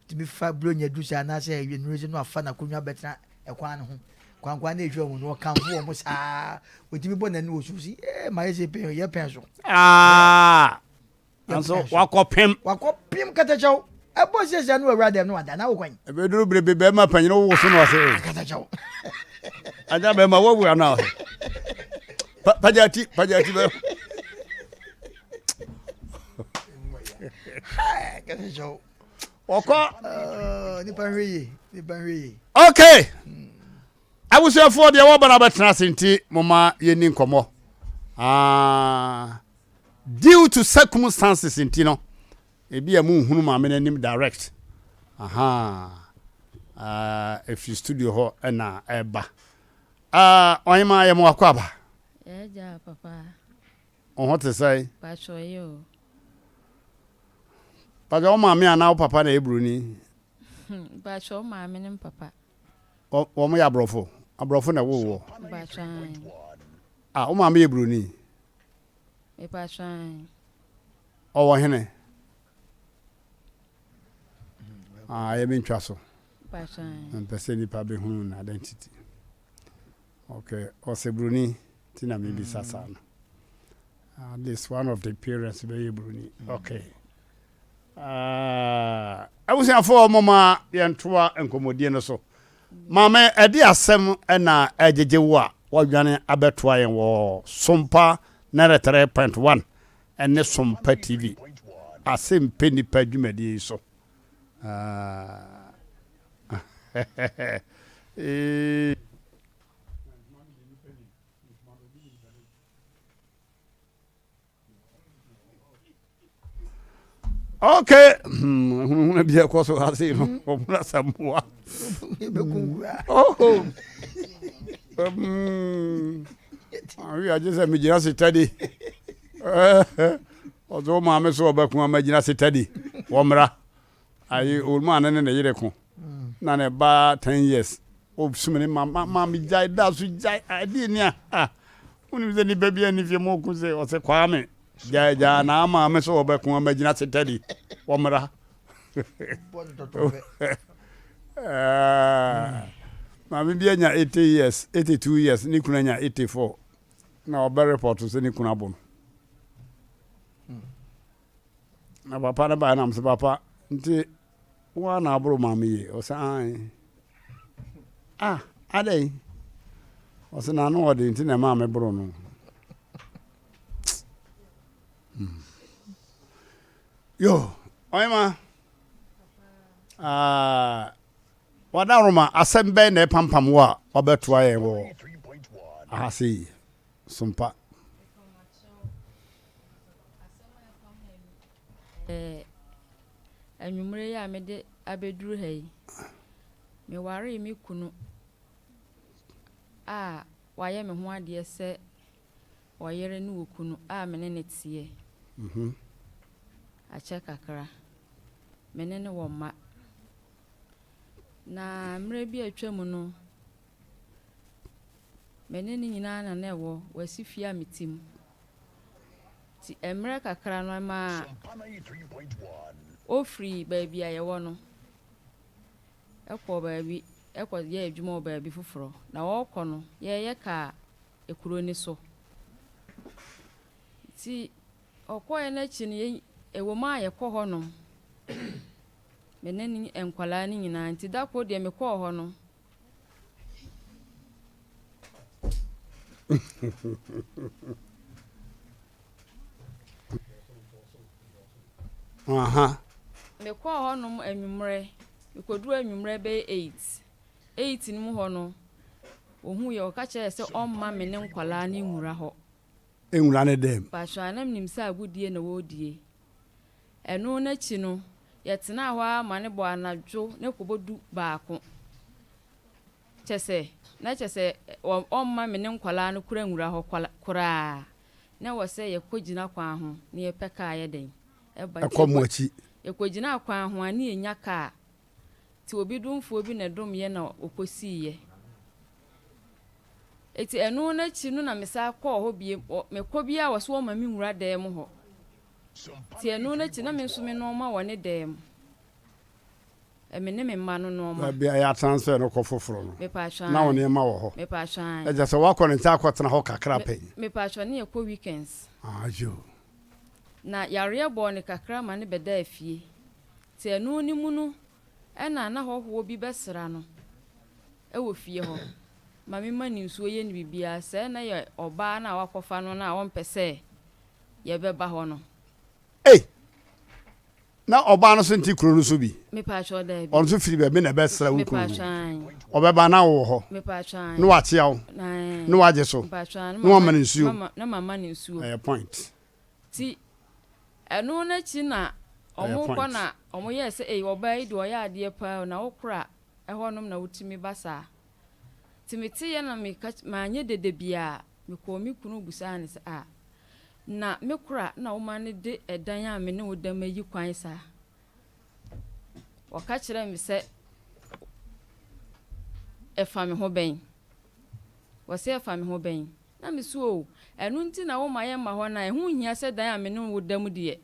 timi fa blonya dusa na se enwure no afa na konwa betra ekwan no ho kwankwan na ehwe no kanfo o mo saa otimi bo na ni osusi ma ye se pe ye pen so anso wakopem katacho ebo se no awura dem no ada na wo kwan e be duru brebe be ma panyino wo so no ase katacho aja be ma wo wu ana pajati be katacho oko ni panwe okay abusefo de wo bana betra senti moma yeni nkomo due to circumstances senti no ebi amu hunu ma me nim direct if you studio ho na eba oyima ye mo akwaba ja papa what to say pa choyo pa ga o ma me ana o papa na ebruni ba cho ma me nim papa o mo ya abrofo na wo ba chan o ma me ebruni me pa chan o wo hene ye bin twaso ba chan mpese nipa be hunu na identity okay o se bruni tina me bi sasa no at least one of the parents be bruni okay I was here for mama yentoa enkomodie no so mama edi asem na ejeje wo a wodwane abetoa yen wo Sompa 93.1 ene Sompa TV Asem Mpe Nipa dwumadi so okay huna bia ko so hase no omuna samua I just me jina study ozo ma me so obakun ma jina study wo mra ayi olma na ne yire ko na ne ba 10 years obsumene ma mi jai da su jai adi ni uni ze ni baby ani fi mo ku se o se kwa me ja na ma me so obakun ma jina study wo mra Mami bia nya 80 years, 82 years, ni kuna nya 84. Na oba report se ni kuna bon. Na papa na ba na mse papa, nti wa na abro mami ye. O se an. Adai. O se na no odi nti na ma me bro no. Yo, oyma. Wadaruma Asem Mpe na pampam wa obetoa ye wo ahasi Sompa anwumre ya me de abeduru hai me ware me kunu waye me ho ade se wayere ne wokunu me ne tie a che kakra me ne wo ma na mre bi atwam no menene nyina na newo wasifia mitim ti emre kakra no ma ofri baby ayewo no ekọ baabi ekọ ye adwuma baabi foforo na wọkọ no ye ka ekuro ni so ti ọkọ na chi ni ewo ma ye kọ ho no meneni enkwala ni nyina nti da ko de me kọ ho no me kọ ho no anwumre me koduru anwumre be 8 ni mu ho no ohu ye ọka kire se ọmma me ne nkwala ni nwura ho enwura ne dem pa sha na mnim sa agudie na wodie eno na chi no yetena ho ama ne bo anadwo ne kobodu baako chese ọmma me ne nkwala no kura nwura ho kura na wo se ye kogina kwa ho ne ye peka ye den eba ekomochi ye kogina kwa ho ani enya ka ti obi dumfo obi na dum ye na okosi ye eti eno na chi no na mesa kọ ho bie me kọ bia wo so ma mi nwura dem ho ti eno na chi na me nso me no ma wo ne dem ne me ma no ma bia ya transfer no kọ foforo no me pa shan na wo ne ma wo ho me pa shan e just wa kọ ne ta kọ tena ho kakra pe me pa shan ne kọ weekends ajo na yare bo ne kakra ma ne beda afie ti eno ni mu no na ho bi besra no wo fie ho mami mani nsuo ye ni bibia se na ye oba na wakofa no na won pese ye beba ho no na oba no so nti kuro no so bi me pa cho da bi on so firi be na besra wo kuro me pa chan obeba na wo ho me pa chan no wa chia wo no wa je so me pa chan no mani nsuo na mama ni nsuo point ti eno na chi na omo kwa na omo ye se oba yi do ya ade pa na wokura ehonom na wutimi basa timiti ya na ma anye dede bia me ko mi kunu busa ne se na me kura na wo ma ne de edan a me ne wo da mayi kwan sa o ka kire me se efa me ho ben wo se efa me ho ben na me so enu nti na wo ma ye ma ho na ehu hia se dan a me ne wo da mu de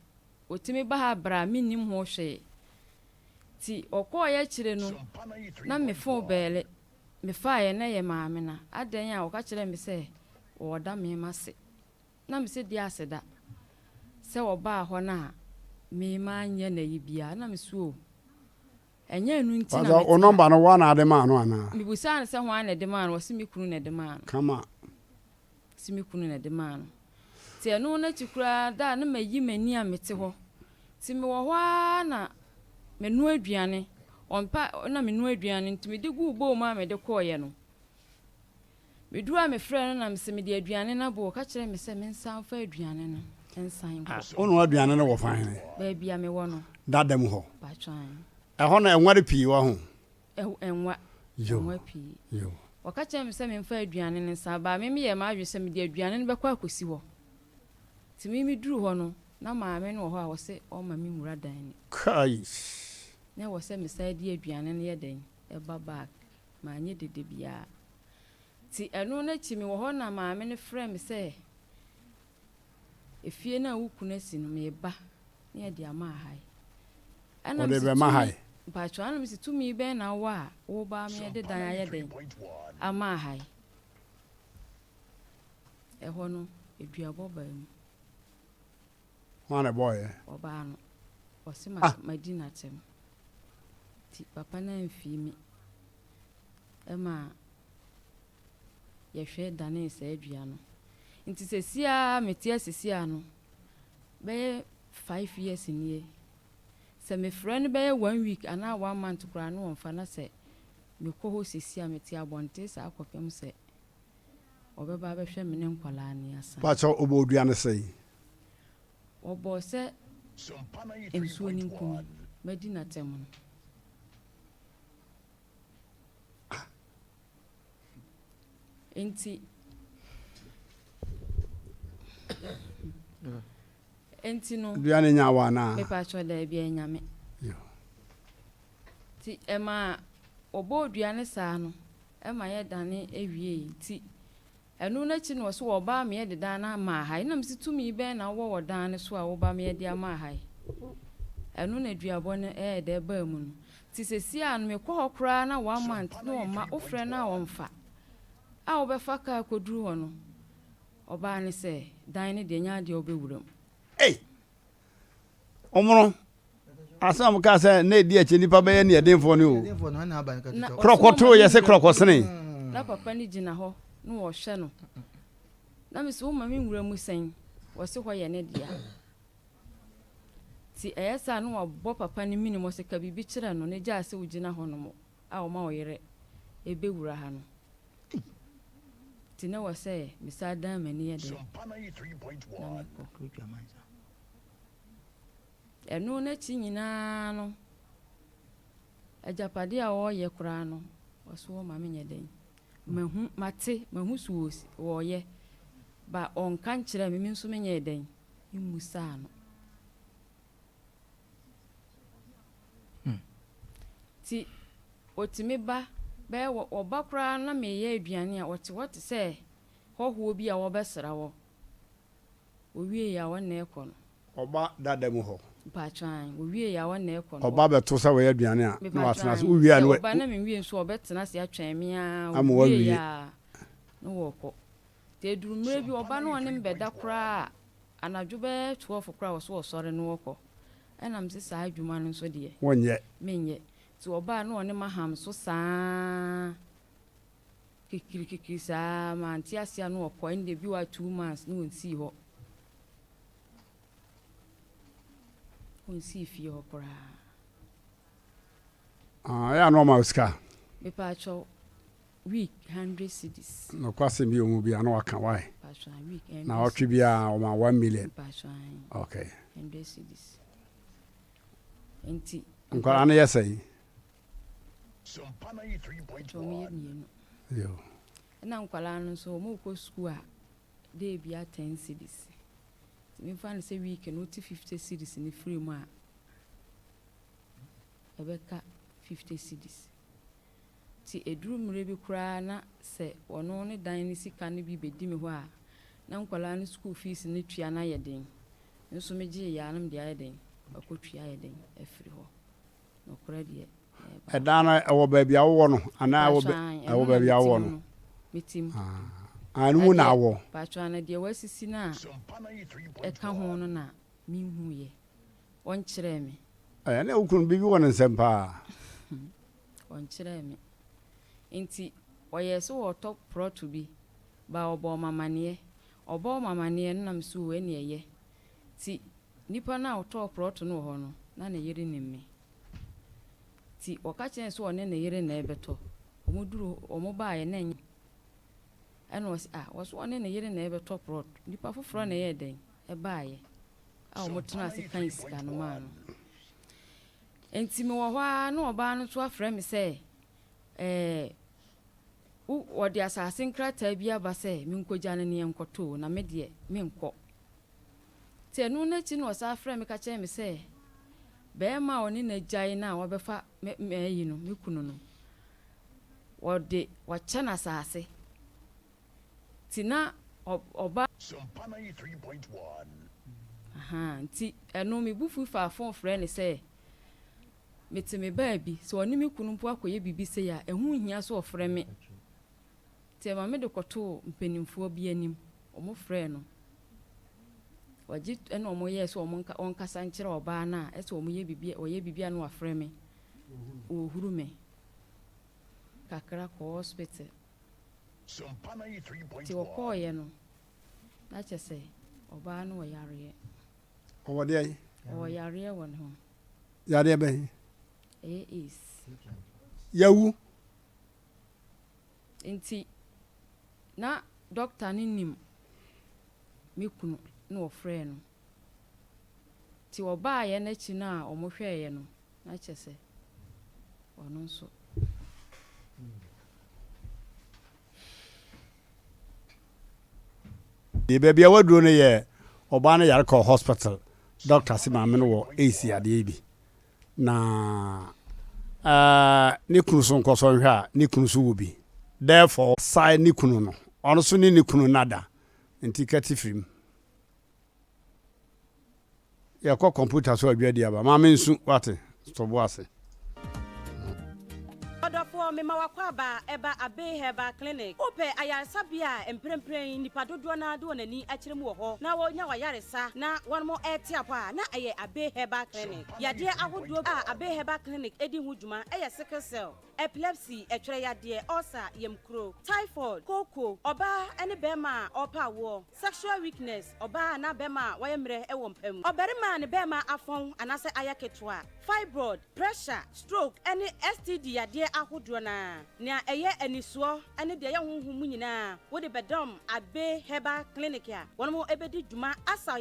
otimi ba ha bra me nim ho hwe ti okọ ya kire no na me fo bele me fa ye na ye maame na adan a woka kire me se wo da me mase na me se di aseda se wo ba ho na me ma nya na yibia na me so enye enu nti na o number no wa na ade ma no ana me busa na se ho ana de ma no se me kunu na de ma no kama se me kunu na de ma no ti enu na tikura da na mayi mani a mete ho ti me wo ho na menu aduane onpa na menu aduane ntimi de gu bo ma me de koye no medu a me frɛ no na me se me de aduane na bo ka kire me se me nsan fa aduane no ensan ko ono aduane no wo fa hene ba bia me wo no dadam ho ba twan ho na enware pii wo ho enwa pii yo wo ka kire me se me fa aduane no nsan ba me ye ma adwe se me de aduane no be kwa akosi ho ti mi duru ho no na maame no ho a wo se o ma mi nwura dan ni kai na wo se me sai di aduane no ye den e ba bag ma anye dede bia ti eno na chi mi wo ho na maame ne frɛ me se efie na wuku na si no me ba na ye di ama hai ana me be ma hai ba cho ana me si tumi be na wa wo ba me de dan aye den ama hai e ho no eduabo ba mu wana boy oba no o se madina tem ti papa na mfi mi ema ye hwe dane se adua no nti sesia metia sesia no be 5 years nie se me friend be 1 week ana 1 month kura no onfa na se me ko ho sesia metia bonte sa akopem se obeba be hwe me ne nkwala ani asa pa cho obo odua ne sei obo se ensuo ni nkumi madina tem no enti no duane nya wa na me pa cho da bia nyame yo ti ema obo duane sa no ema ye dane ewie ti enu na chi no so oba me de dan na ma hai na msi tumi be na wo dan so a wo ba me de ama hai enu na duabo ne de ba mu no ti se si an me ko hokra na 1 month no ma ofre na wonfa a obefa ka koduru ho no oba ne se dan ne de nya de obewuram Omro asam ka se na edi achi nipa be ne edemfo ne o Edemfo no na aba nka to krokoto ye se krokosene na papa ni gina ho no wo hwe no na me so ma me nwuramu sen wo se ho ye ne dia ti eyesa no wo papa ni mini mo se ka bibi kire no ne gya se ugina ho no mo a wo ma wo yere ebewura ha no ti na wo se misada mani ye de enu na chi nyina no ajapade a wo ye kura no wo so ma me nyeden mahu mate mahu suosi wo ye ba on kan kire me nso me nyeden imusa no ti otimi ba be wo ba kura na me ye aduane a wote se hoho bi a wo besra wo owie ya wo na ekọ no oba dada mu ho patran owie ya wo na ekọ no oba beto sa we aduane a na watena so owie anu oba na me wie nso obetena se atwan me a owie ya no wo kọ te duru mre bi oba na one mbeda kura anadwo be 12 kura wo so sore no wo kọ enam se sa adwuma no so de wonye menye ti oba na one maham so saa kikiri saa ma anti asia no okọ inde bi wa 2 months no nsi ho onsi fi ho kora ya no ma uska me pa cho week 100 cedis no kwase bi omu bi ana waka why pa cho week na otwe bia o ma 1 million pa cho okay 100 cedis enti nko ana yesai Sompa 93.1 yo na nkwala no so mo ko school a dey bia 10 cedis me fan say week no 50 cedis ni free mu a ebeka 50 cedis ti eduru mure bi kura na se ono ne dan ni sika ne bi bedi me ho a na nkwala no school fees ni tua na yeden nso me gye ya nam de ayeden akotua yeden afiri ho no kura de edana ewo ba bia wo no ana ewo ba bia wo no mitim anu na wo patwa na de wasisi na eka ho no na minhu ye won kire me na ukun bibi won nsempa won kire me enti oyeso wo top pro to be ba obo mamane na msu we ne ye ti nipa na top pro to no ho no na ne yiri ne me ti okachen so one ne yiri na ebeto omuduru omoba ye na eno waso one ne yiri na ebeto pro nipa foforo na ye den e baaye a omotena se kan sika no ma no enti me wo hwa na oba no to afre me se wo de asase nkrata bi aba se me nkogya ne ne enkoto na me de me nkọ ti enu na chi no sa afre me ka che me se be ma oni na jai na wo befa me yi no me kunu no wo de wa cha na asase ti na oba Sompa 93.1 ti enu me bufu fa fon frɛ ne se mete me baabi so oni me kunu mpo akoye bibi se ya ehu hia so ofrɛ me ti ma me de koto mpanimfo bi anim omo frɛ no waji ena omo ye so omo onkasa nkyere oba na ese omo ye bibi oye bibi anu afrɛ me ohuru me kakra ko hospital Sompa 93.1 ti okoye no na chese oba no yare o wode ai o yare won ho yare be is yawu enti na doctor ni nim me kunu na ofrɛ no ti oba ye na chi na omo hwɛye no na chese ono nso de be bia waduro ne ye oba na yare ko hospital doctor si ma me no wo AC ade bi na ni kunu so nkoso nhwe a ni kunu so wo bi therefore sai ni kunu no ono so ni kunu nada enti kati film ya ko computer so adwa di aba ma me nsu wate to bo ase mema wakwaba eba abe heba clinic ope ayaresabia emprempren nipa dodo na do nani akyerem wo ho na wonya wayaresa na wonmo etiapa na eye abe heba clinic yade ahodo a abe heba clinic edi hudwuma eye sickle cell epilepsy etwere yade ulcer yemkro typhoid koko oba ene bema opa wo sexual weakness oba na bema wayemre ewo mpam obarima ne bema afon anase ayaketwa fibroid pressure stroke ene STD yade ahodo na eye anisuo ene de ye honhum nyina wo de bedom abe heba clinic ya wonmo ebedi dwuma asa